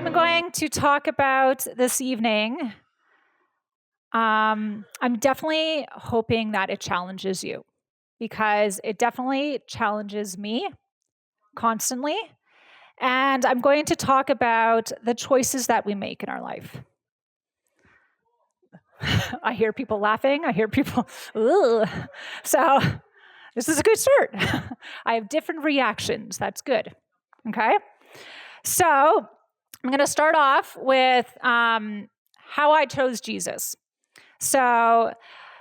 I'm going to talk about this evening, I'm definitely hoping that it challenges you because it definitely challenges me constantly. And I'm going to talk about the choices that we make in our life. I hear people laughing. I hear people, ooh. So this is a good start. I have different reactions. That's good. Okay. So I'm going to start off with how I chose Jesus. So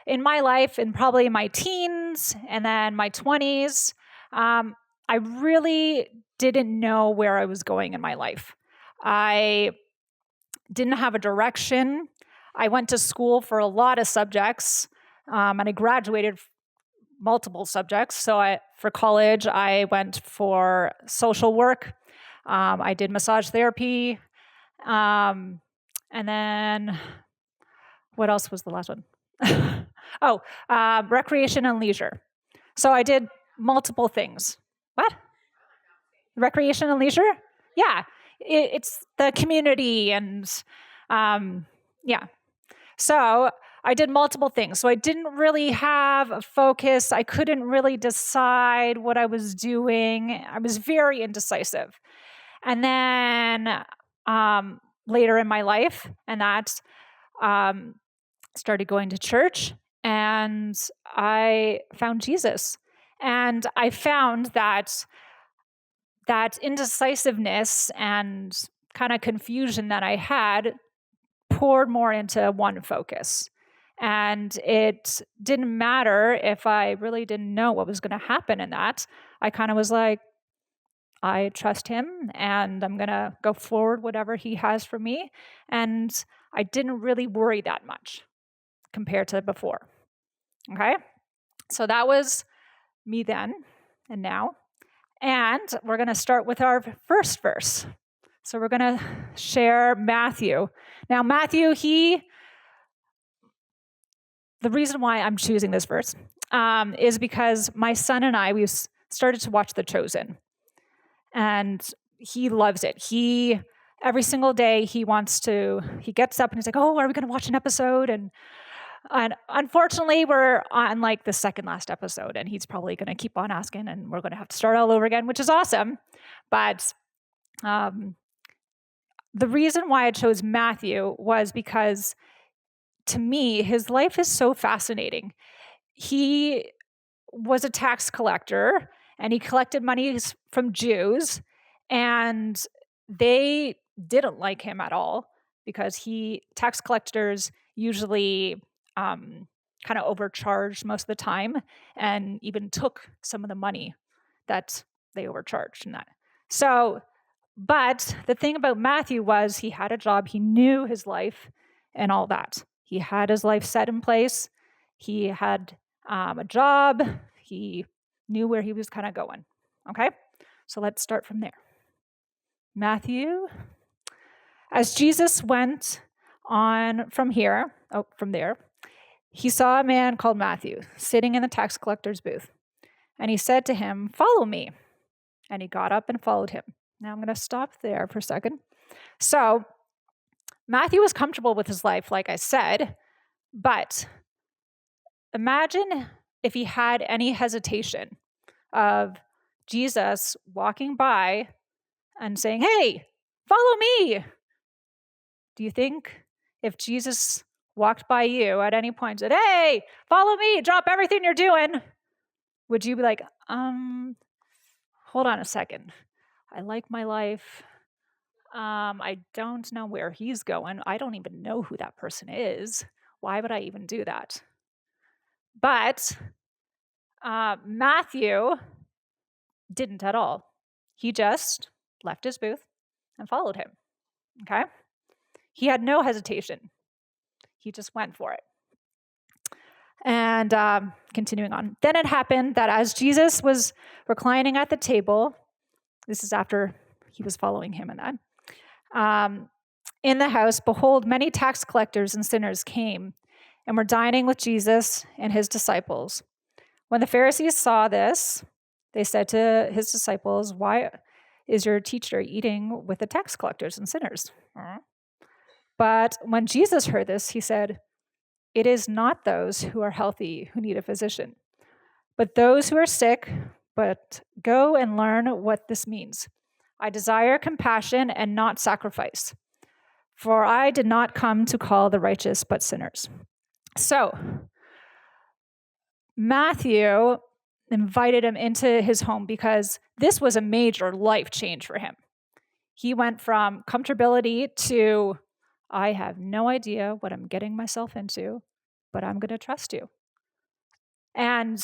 in my life, in probably my teens and then my 20s, I really didn't know where I was going in my life. I didn't have a direction. I went to school for a lot of subjects, and I graduated multiple subjects. So for college, I went for social work. I did massage therapy. And then what else was the last one? Recreation and leisure. So I did multiple things. What? Recreation and leisure? Yeah, it's the community and yeah. So I did multiple things. So I didn't really have a focus. I couldn't really decide what I was doing. I was very indecisive. And then later in my life, and that started going to church, and I found Jesus. And I found that indecisiveness and kind of confusion that I had poured more into one focus. And it didn't matter if I really didn't know what was going to happen in that. I kind of was like, I trust him and I'm going to go forward whatever he has for me. And I didn't really worry that much compared to before. Okay? So that was me then and now. And we're going to start with our first verse. So we're going to share Matthew. Now, Matthew, the reason why I'm choosing this verse is because my son and I, we've started to watch The Chosen. And he loves it. Every single day he gets up and he's like, oh, are we going to watch an episode? And unfortunately, we're on like the second last episode, and he's probably going to keep on asking, and we're going to have to start all over again, which is awesome. But the reason why I chose Matthew was because, to me, his life is so fascinating. He was a tax collector, and he collected money from Jews, and they didn't like him at all because tax collectors usually kind of overcharged most of the time and even took some of the money that they overcharged in that. So, but the thing about Matthew was he had a job, he knew his life and all that. He had his life set in place. He had a job. He knew where he was kind of going. Okay? So let's start from there. Matthew. As Jesus went on from there, he saw a man called Matthew sitting in the tax collector's booth. And he said to him, "Follow me." And he got up and followed him. Now I'm going to stop there for a second. So Matthew was comfortable with his life, like I said, but imagine if he had any hesitation of Jesus walking by and saying, "Hey, follow me." Do you think if Jesus walked by you at any point and said, "Hey, follow me, drop everything you're doing," would you be like, hold on a second. I like my life. I don't know where he's going. I don't even know who that person is. Why would I even do that? But Matthew didn't at all. He just left his booth and followed him. Okay? He had no hesitation. He just went for it. And continuing on. Then it happened that as Jesus was reclining at the table, this is after he was following him and that, in the house, behold, many tax collectors and sinners came and were dining with Jesus and his disciples. When the Pharisees saw this, they said to his disciples, "Why Is your teacher eating with the tax collectors and sinners? But when Jesus heard this, he said, it is not those who are healthy who need a physician, but those who are sick. But go and learn what this means. I desire compassion and not sacrifice, for I did not come to call the righteous, but sinners. So Matthew invited him into his home because this was a major life change for him. He went from comfortability to, I have no idea what I'm getting myself into, but I'm going to trust you. And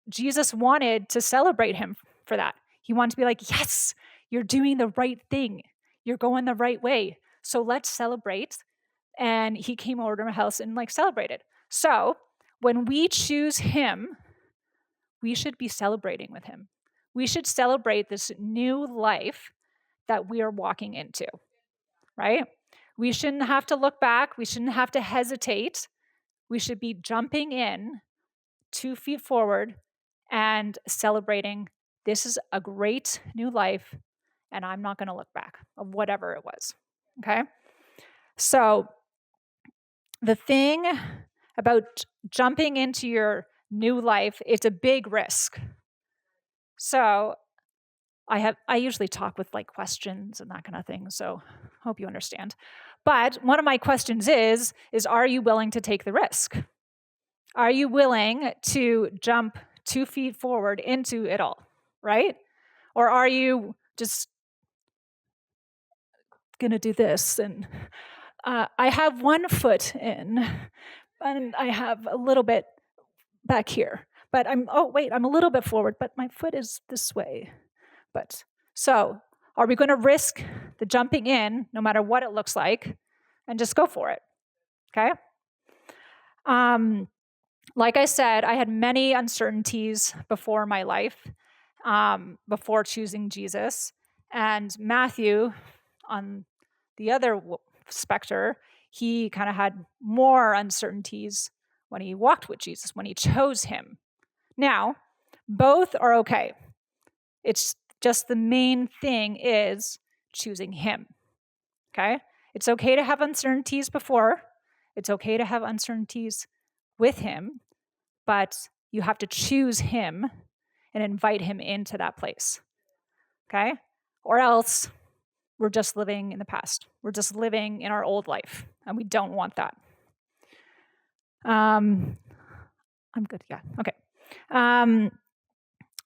Jesus wanted to celebrate him for that. He wanted to be like, yes, you're doing the right thing. You're going the right way. So let's celebrate. And he came over to my house and celebrated. So when we choose him, we should be celebrating with him. We should celebrate this new life that we are walking into, right? We shouldn't have to look back. We shouldn't have to hesitate. We should be jumping in 2 feet forward and celebrating, this is a great new life, and I'm not going to look back of whatever it was, okay? So the thing about jumping into your new life, it's a big risk. So I usually talk with questions and that kind of thing, so hope you understand. But one of my questions is are you willing to take the risk? Are you willing to jump 2 feet forward into it all, right? Or are you just going to do this? And I have 1 foot in, and I have a little bit back here. But I'm a little bit forward, but my foot is this way. But so are we going to risk the jumping in, no matter what it looks like, and just go for it? Okay? Like I said, I had many uncertainties before my life, before choosing Jesus. And Matthew, on the other specter, he kind of had more uncertainties when he walked with Jesus, when he chose him. Now, both are okay. It's just the main thing is choosing him, okay? It's okay to have uncertainties before. It's okay to have uncertainties with him, but you have to choose him and invite him into that place, okay? Or else we're just living in the past. We're just living in our old life, and we don't want that. I'm good, yeah, okay.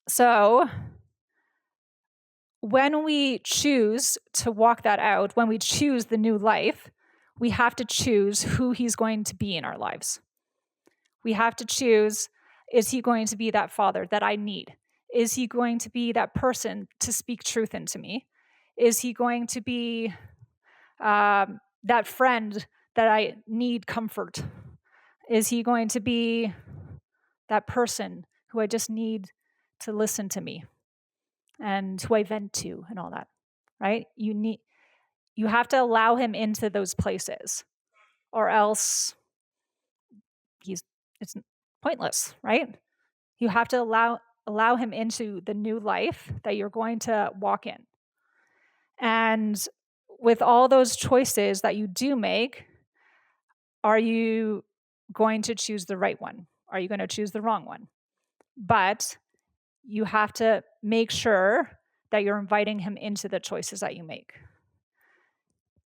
So when we choose to walk that out, when we choose the new life, we have to choose who he's going to be in our lives. We have to choose, is he going to be that father that I need? Is he going to be that person to speak truth into me? Is he going to be that friend that I need comfort? Is he going to be that person who I just need to listen to me and who I vent to and all that, right? You have to allow him into those places, or else it's pointless, right? You have to allow him into the new life that you're going to walk in. And with all those choices that you do make, are you going to choose the right one? Are you going to choose the wrong one? But you have to make sure that you're inviting him into the choices that you make.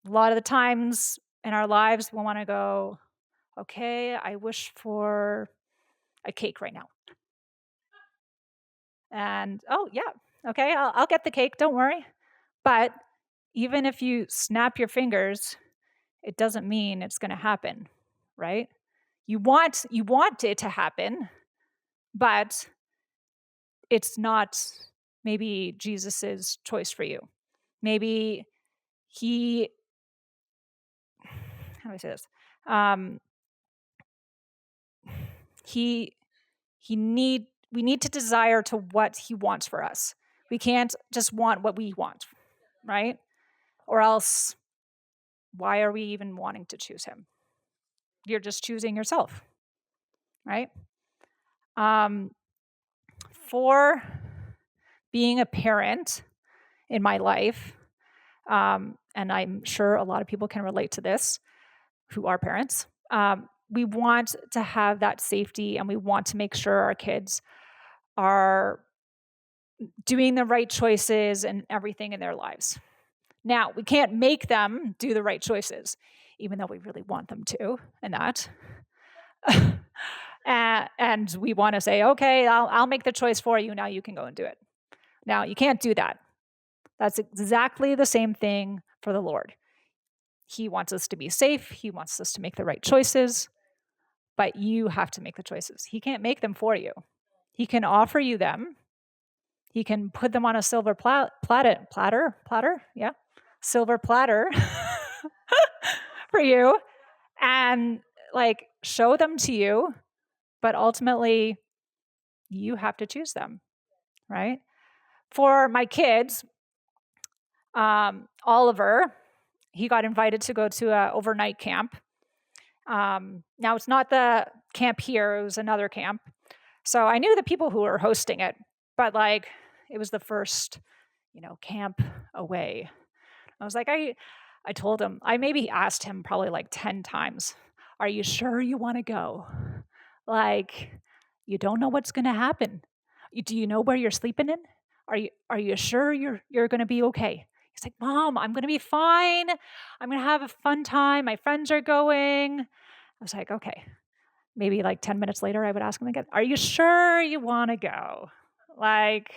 A lot of the times in our lives, we want to go, okay, I wish for a cake right now. And, oh, yeah, okay, I'll get the cake, don't worry. But even if you snap your fingers, it doesn't mean it's going to happen, right? You want it to happen, but it's not maybe Jesus's choice for you. Maybe he, how do I say this? We need to desire to what he wants for us. We can't just want what we want, right? Or else, why are we even wanting to choose him? You're just choosing yourself, right? For being a parent, in my life, and I'm sure a lot of people can relate to this who are parents. We want to have that safety, and we want to make sure our kids are doing the right choices and everything in their lives. Now, we can't make them do the right choices, even though we really want them to, and that. And we want to say, okay, I'll make the choice for you. Now you can go and do it. Now, you can't do that. That's exactly the same thing for the Lord. He wants us to be safe. He wants us to make the right choices, but you have to make the choices. He can't make them for you. He can offer you them. He can put them on a silver platter, yeah, silver platter for you, and like show them to you, but ultimately you have to choose them, right? For my kids, Oliver, he got invited to go to an overnight camp. Now it's not the camp here, it was another camp. So I knew the people who were hosting it, but like it was the first, camp away. I was like, I told him, I maybe asked him probably like 10 times, are you sure you want to go? Like, you don't know what's going to happen. Do you know where you're sleeping in? Are you sure you're going to be okay? He's like, Mom, I'm going to be fine. I'm going to have a fun time. My friends are going. I was like, okay. Maybe like 10 minutes later, I would ask him again, are you sure you want to go? Like,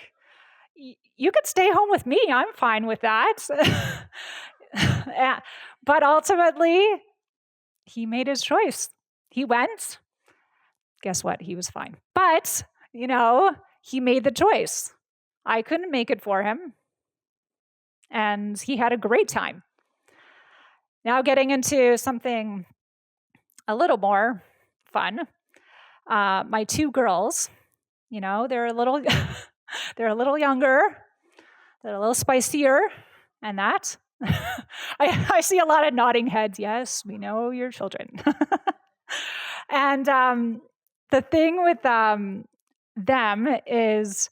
you could stay home with me. I'm fine with that. But ultimately, he made his choice. He went. Guess what? He was fine. But, he made the choice. I couldn't make it for him. And he had a great time. Now, getting into something a little more fun. My two girls, they're a little they're a little younger, they're a little spicier, and that. I see a lot of nodding heads. Yes, we know your children. And the thing with them is,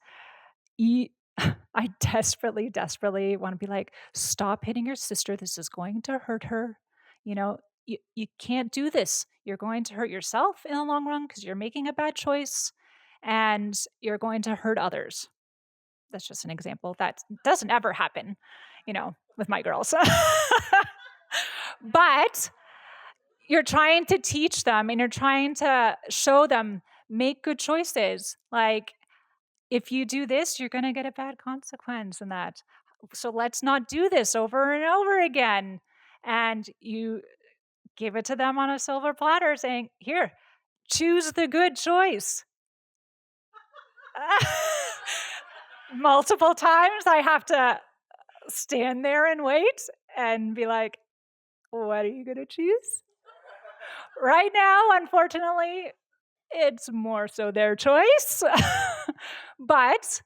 I desperately, desperately want to be like, stop hitting your sister. This is going to hurt her. You can't do this. You're going to hurt yourself in the long run because you're making a bad choice and you're going to hurt others. That's just an example. That doesn't ever happen, with my girls. But you're trying to teach them and you're trying to show them, make good choices. Like, if you do this, you're going to get a bad consequence in that. So let's not do this over and over again. And you give it to them on a silver platter saying, here, choose the good choice. Multiple times I have to stand there and wait and be like, what are you going to choose? Right now, unfortunately, it's more so their choice. But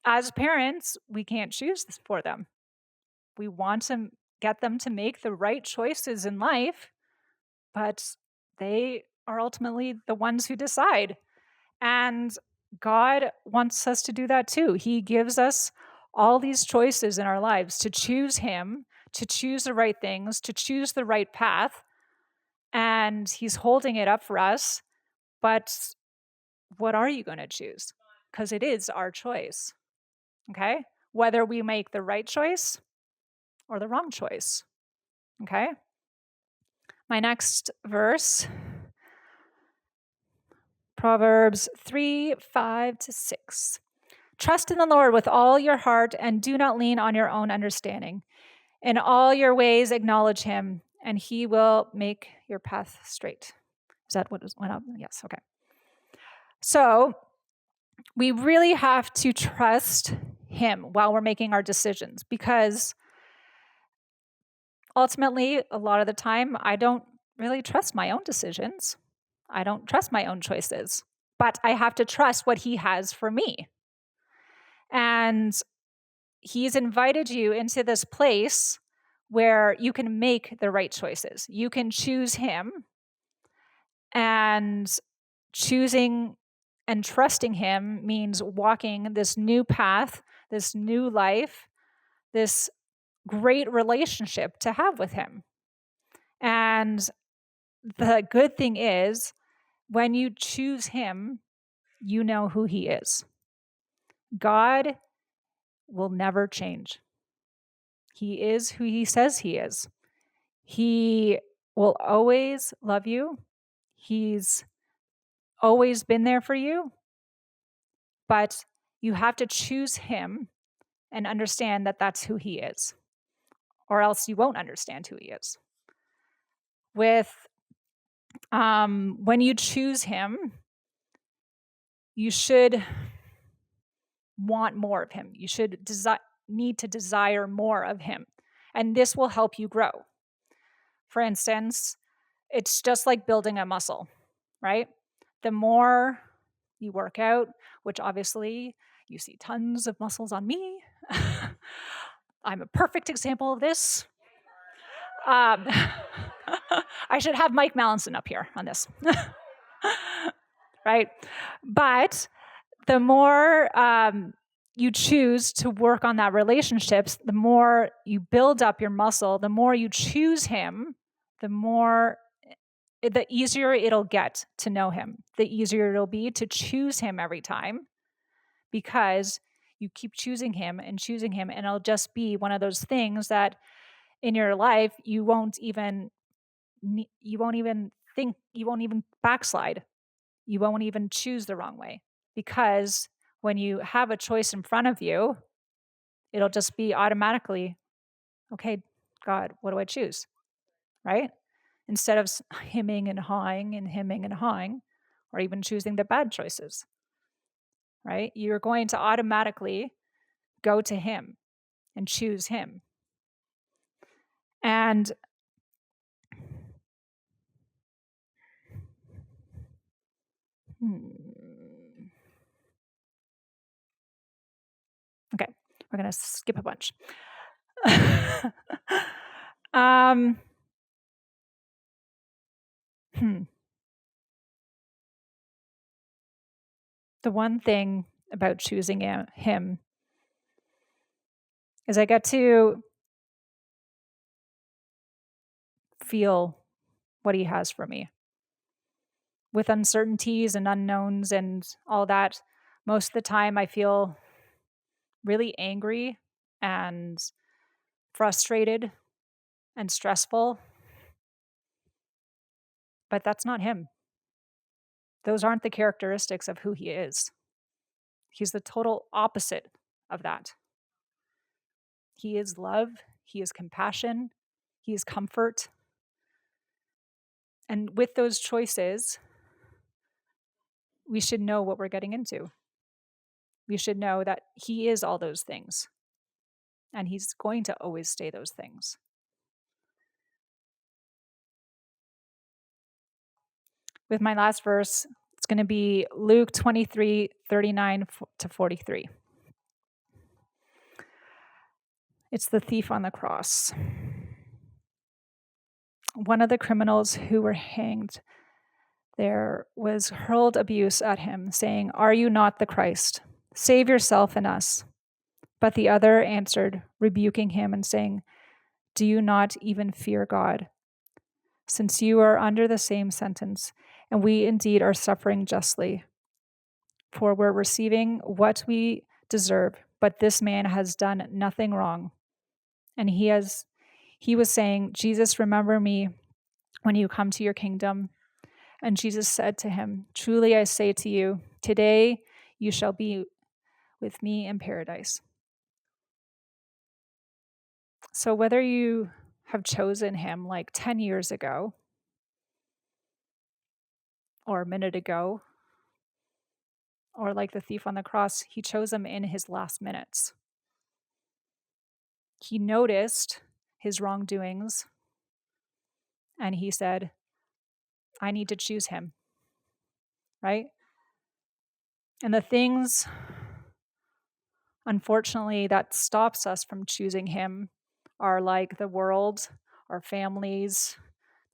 as parents, we can't choose this for them. We want to get them to make the right choices in life, but they are ultimately the ones who decide. And God wants us to do that too. He gives us all these choices in our lives to choose Him, to choose the right things, to choose the right path. And He's holding it up for us. But what are you going to choose? Because it is our choice. Okay? Whether we make the right choice or the wrong choice. Okay? My next verse, Proverbs 3:5-6. Trust in the Lord with all your heart and do not lean on your own understanding. In all your ways acknowledge Him, and He will make your path straight. Is that what went up? Yes, okay. So we really have to trust Him while we're making our decisions, because ultimately, a lot of the time, I don't really trust my own decisions. I don't trust my own choices, but I have to trust what He has for me. And He's invited you into this place where you can make the right choices. You can choose Him, and choosing and trusting Him means walking this new path, this new life this great relationship to have with him. And the good thing is, when you choose him, you know who he is. God will never change. He is who he says he is. He will always love you. He's always been there for you. But you have to choose him and understand that that's who he is, or else you won't understand who he is. When you choose him, you should want more of him. You should need to desire more of him. And this will help you grow. For instance, it's just like building a muscle, right? The more you work out, which obviously you see tons of muscles on me. I'm a perfect example of this. I should have Mike Mallinson up here on this. Right? But the more you choose to work on that relationships, the more you build up your muscle, the more you choose him, the easier it'll get to know him, the easier it'll be to choose him every time, because you keep choosing him, and it'll just be one of those things that in your life you won't even think, you won't even backslide, you won't even choose the wrong way, because when you have a choice in front of you, it'll just be automatically, okay, God, what do I choose? Right? Instead of hemming and hawing, or even choosing the bad choices, right? You're going to automatically go to him and choose him. And okay, we're going to skip a bunch. The one thing about choosing him is I get to feel what he has for me. With uncertainties and unknowns and all that, most of the time I feel really angry and frustrated and stressful. But that's not him. Those aren't the characteristics of who he is. He's the total opposite of that. He is love, he is compassion, he is comfort. And with those choices, we should know what we're getting into. We should know that he is all those things, and he's going to always stay those things. With my last verse, it's going to be Luke 23:39 to 43. It's the thief on the cross. One of the criminals who were hanged there was hurled abuse at him, saying, "Are you not the Christ? Save yourself and us." But the other answered, rebuking him and saying, "Do you not even fear God, since you are under the same sentence, and we indeed are suffering justly? For we're receiving what we deserve, but this man has done nothing wrong." And he was saying, "Jesus, remember me when you come to your kingdom." And Jesus said to him, "Truly I say to you, today you shall be with me in paradise." So whether you have chosen him like 10 years ago, or a minute ago, or like the thief on the cross, he chose him in his last minutes. He noticed his wrongdoings, and he said, I need to choose him, right? And the things, unfortunately, that stops us from choosing him are like the world, our families,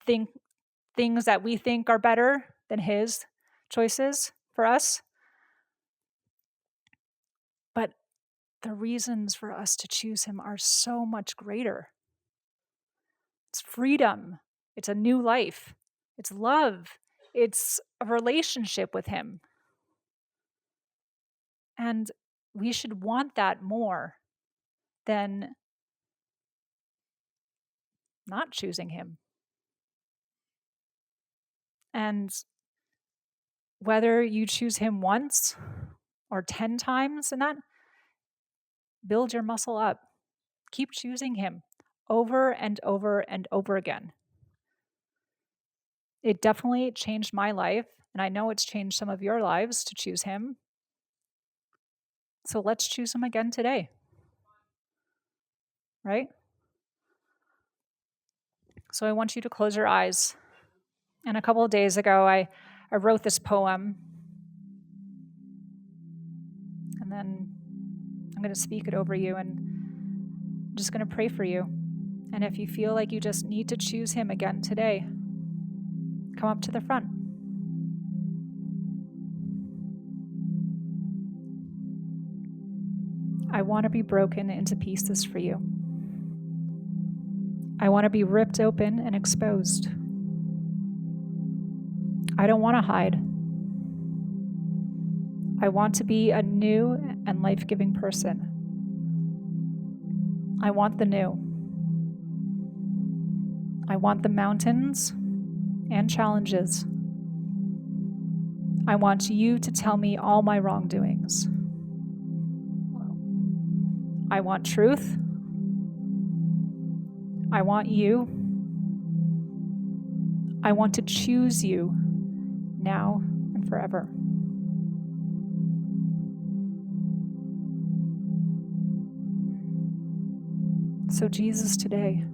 things that we think are better than his choices for us. But the reasons for us to choose him are so much greater. It's freedom. It's a new life. It's love. It's a relationship with him. And we should want that more than not choosing him. And whether you choose him once or 10 times in that, build your muscle up. Keep choosing him over and over and over again. It definitely changed my life, and I know it's changed some of your lives to choose him. So let's choose him again today. Right? So I want you to close your eyes. And a couple of days ago, I wrote this poem. And then I'm going to speak it over you, and I'm just going to pray for you. And if you feel like you just need to choose him again today, come up to the front. I want to be broken into pieces for you. I want to be ripped open and exposed. I don't want to hide. I want to be a new and life-giving person. I want the new. I want the mountains and challenges. I want you to tell me all my wrongdoings. I want truth. I want you. I want to choose you now and forever. So Jesus, today,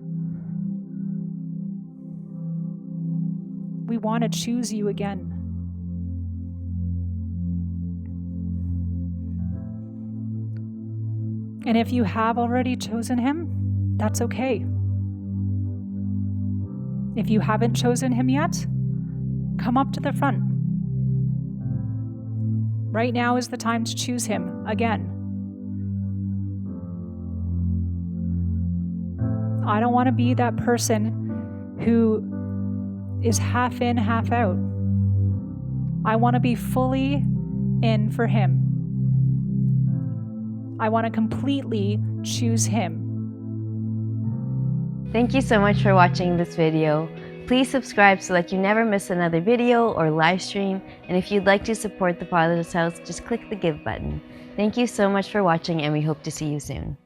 we want to choose you again. And if you have already chosen him, that's okay. If you haven't chosen him yet, come up to the front. Right now is the time to choose him again. I don't want to be that person who is half in, half out. I want to be fully in for him. I want to completely choose him. Thank you so much for watching this video. Please subscribe so that you never miss another video or live stream. And if you'd like to support the Father's House, just click the Give button. Thank you so much for watching, and we hope to see you soon.